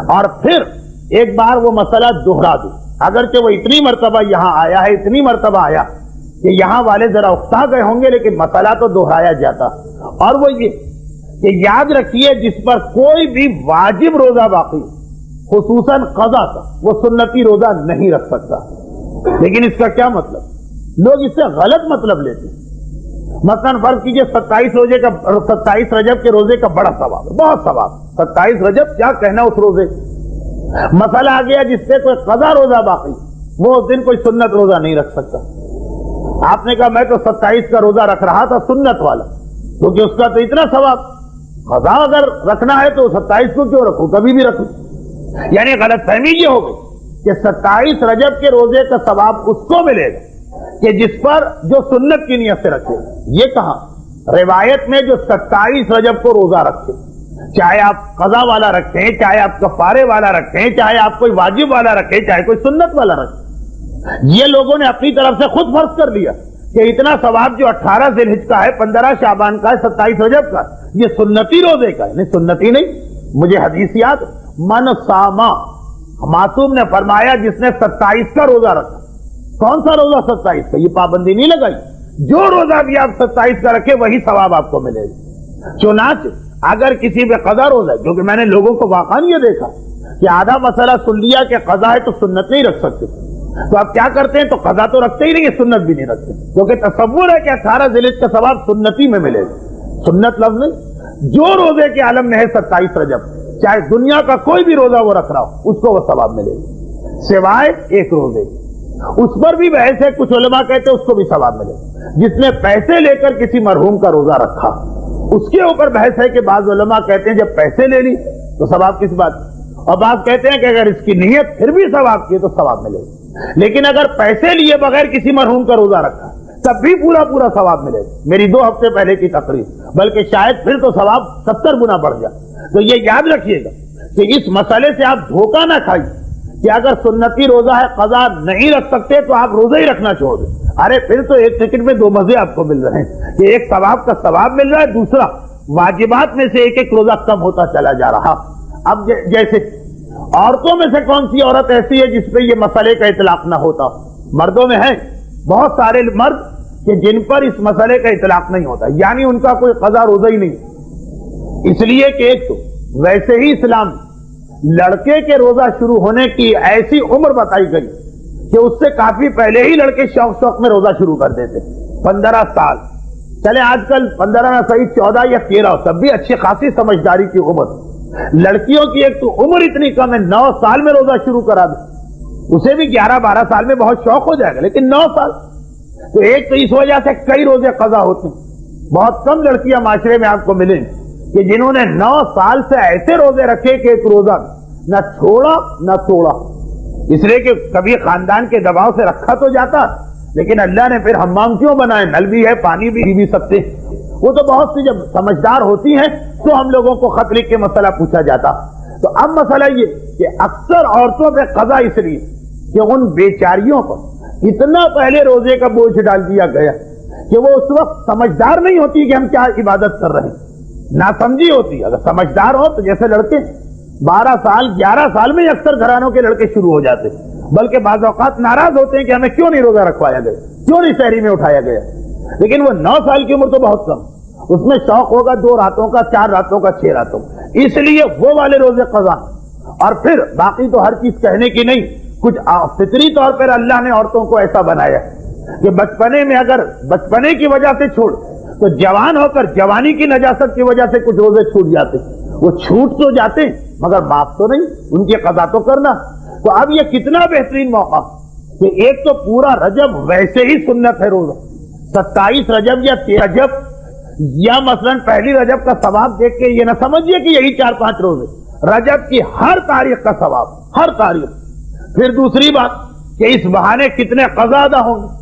اور پھر ایک بار وہ مسئلہ دوہرا دوں، اگرچہ وہ اتنی مرتبہ یہاں آیا ہے، اتنی مرتبہ آیا کہ یہاں والے ذرا اکتا گئے ہوں گے، لیکن مسئلہ تو دوہرایا جاتا، اور وہ یہ کہ یاد رکھیے جس پر کوئی بھی واجب روزہ باقی خصوصاً قضا کا، وہ سنتی روزہ نہیں رکھ سکتا۔ لیکن اس کا کیا مطلب؟ لوگ اس سے غلط مطلب لیتے ہیں۔ مثلا فرض کیجئے 27 رجب کے روزے کا بڑا ثواب ہے، بہت ثواب، 27 رجب کیا کہنا اس روزے۔ مسئلہ آ گیا جس سے کوئی قضا روزہ باقی، وہ اس دن کوئی سنت روزہ نہیں رکھ سکتا۔ آپ نے کہا میں تو 27 کا روزہ رکھ رہا تھا سنت والا، کیونکہ اس کا تو اتنا ثواب، قضا اگر رکھنا ہے تو 27 کو کیوں رکھوں، کبھی بھی رکھوں۔ یعنی غلط فہمی یہ ہو گئی کہ 27 رجب کے روزے کا ثواب اس کو ملے گا کہ جس پر جو سنت کی نیت سے رکھے۔ یہ کہاں روایت میں جو 27 رجب کو روزہ رکھے، چاہے آپ قضا والا رکھیں، چاہے آپ کفارے والا رکھیں، چاہے آپ کوئی واجب والا رکھیں، چاہے کوئی سنت والا رکھیں، یہ لوگوں نے اپنی طرف سے خود فرض کر لیا کہ اتنا ثواب جو 18 ذی الحجہ کا ہے، 15 شعبان کا ہے، 27 رجب کا، یہ سنتی روزے کا ہے۔ نہیں، سنتی نہیں، مجھے حدیث یاد، من ساما، معصوم نے فرمایا جس نے 27 کا روزہ رکھا۔ کون سا روزہ 27 کا؟ یہ پابندی نہیں لگائی، جو روزہ بھی آپ 27 کا رکھے وہی ثواب آپ کو ملے گا۔ چنانچہ اگر کسی پہ قضا روزہ ہے، کیونکہ میں نے لوگوں کو واقعاً یہ دیکھا کہ آدھا مسئلہ سن لیا کہ قضا ہے تو سنت نہیں رکھ سکتے، تو آپ کیا کرتے ہیں، تو قضا تو رکھتے ہی نہیں ہے، سنت بھی نہیں رکھتے، کیونکہ تصور ہے کہ 18 ذی الحجہ کا ثواب سنتی میں ملے گا۔ سنت لفظ نہیں، جو روزے کے عالم میں ہے 27 رجب، چاہے دنیا کا کوئی بھی روزہ وہ رکھ رہا ہو، اس کو وہ ثواب ملے گا، سوائے ایک روزے، اس پر بھی بحث ہے، کچھ علماء کہتے ہیں اس کو بھی ثواب ملے گا۔ جس نے پیسے لے کر کسی مرحوم کا روزہ رکھا، اس کے اوپر بحث ہے کہ بعض علماء کہتے ہیں جب پیسے لے لی تو ثواب کس بات، اور بعض کہتے ہیں کہ اگر اس کی نیت پھر بھی ثواب کی تو ثواب ملے گا۔ لیکن اگر پیسے لیے بغیر کسی مرحوم کا روزہ رکھا تب بھی پورا ثواب ملے گا۔ میری 2 ہفتے پہلے کی تقریر، بلکہ شاید پھر تو ثواب 70 گنا بڑھ جائے۔ تو یہ یاد رکھیے گا کہ اس مسئلے سے آپ دھوکہ نہ کھائیے کہ اگر سنتی روزہ ہے قضا نہیں رکھ سکتے تو آپ روزہ ہی رکھنا چھوڑ دیں۔ ارے پھر تو ایک سیکنڈ میں 2 مزے آپ کو مل رہے ہیں کہ ایک ثواب کا ثواب مل رہا ہے، دوسرا واجبات میں سے ایک روزہ کم ہوتا چلا جا رہا۔ اب جیسے عورتوں میں سے کون سی عورت ایسی ہے جس پہ یہ مسئلے کا اطلاق نہ ہوتا؟ مردوں میں ہیں بہت سارے مرد کہ جن پر اس مسئلے کا اطلاق نہیں ہوتا، یعنی ان کا کوئی قضا روزہ ہی نہیں، اس لیے کہ ایک تو ویسے ہی اسلام لڑکے کے روزہ شروع ہونے کی ایسی عمر بتائی گئی کہ اس سے کافی پہلے ہی لڑکے شوق میں روزہ شروع کر دیتے، 15 سال، چلے آج کل 15 نہ صحیح 14 یا 13، تب بھی اچھی خاصی سمجھداری کی عمر۔ لڑکیوں کی ایک تو عمر اتنی کم ہے، 9 سال میں روزہ شروع کرا دے، اسے بھی 11-12 سال میں بہت شوق ہو جائے گا، لیکن 9 سال تو ایک تو اس وجہ سے کئی روزے قضا ہوتے ہیں۔ بہت کم لڑکیاں معاشرے میں آپ کو ملیں کہ جنہوں نے 9 سال سے ایسے روزے رکھے کہ ایک روزہ نہ چھوڑا نہ توڑا، اس لیے کہ کبھی خاندان کے دباؤ سے رکھا تو جاتا، لیکن اللہ نے پھر حمام کیوں بنائے، نل بھی ہے، پانی بھی سکتے۔ وہ تو بہت سی جب سمجھدار ہوتی ہیں تو ہم لوگوں کو خط لکھ کے مسئلہ پوچھا جاتا۔ تو اب مسئلہ یہ کہ اکثر عورتوں پہ قضا اس لیے کہ ان بیچاریوں پر اتنا پہلے روزے کا بوجھ ڈال دیا گیا کہ وہ اس وقت سمجھدار نہیں ہوتی کہ ہم کیا عبادت کر رہے ہیں، ناسمجھی ہوتی۔ اگر سمجھدار ہو تو جیسے لڑکے 12 سال 11 سال میں اکثر گھرانوں کے لڑکے شروع ہو جاتے، بلکہ بعض اوقات ناراض ہوتے ہیں کہ ہمیں کیوں نہیں روزہ رکھوایا گیا، کیوں نہیں شہری میں اٹھایا گیا۔ لیکن وہ 9 سال کی عمر تو بہت کم، اس میں شوق ہوگا 2 راتوں کا، 4 راتوں کا، 6 راتوں، اس لیے وہ والے روزے قضا۔ اور پھر باقی تو ہر چیز کہنے کی نہیں، کچھ فطری طور پر اللہ نے عورتوں کو ایسا بنایا کہ بچپنے میں اگر بچپنے کی وجہ سے چھوڑ تو جوان ہو کر جوانی کی نجاست کی وجہ سے کچھ روزے چھوٹ جاتے، وہ چھوٹ تو جاتے مگر معاف تو نہیں، ان کی قضا تو کرنا۔ تو اب یہ کتنا بہترین موقع کہ ایک تو پورا رجب ویسے ہی سنت ہے روزہ، 27 رجب یا 13 رجب یا مثلا پہلی رجب کا ثواب دیکھ کے یہ نہ سمجھیے کہ یہی 4-5 روزے، رجب کی ہر تاریخ کا ثواب، ہر تاریخ۔ پھر دوسری بات کہ اس بہانے کتنے قضا ادا ہوں گے۔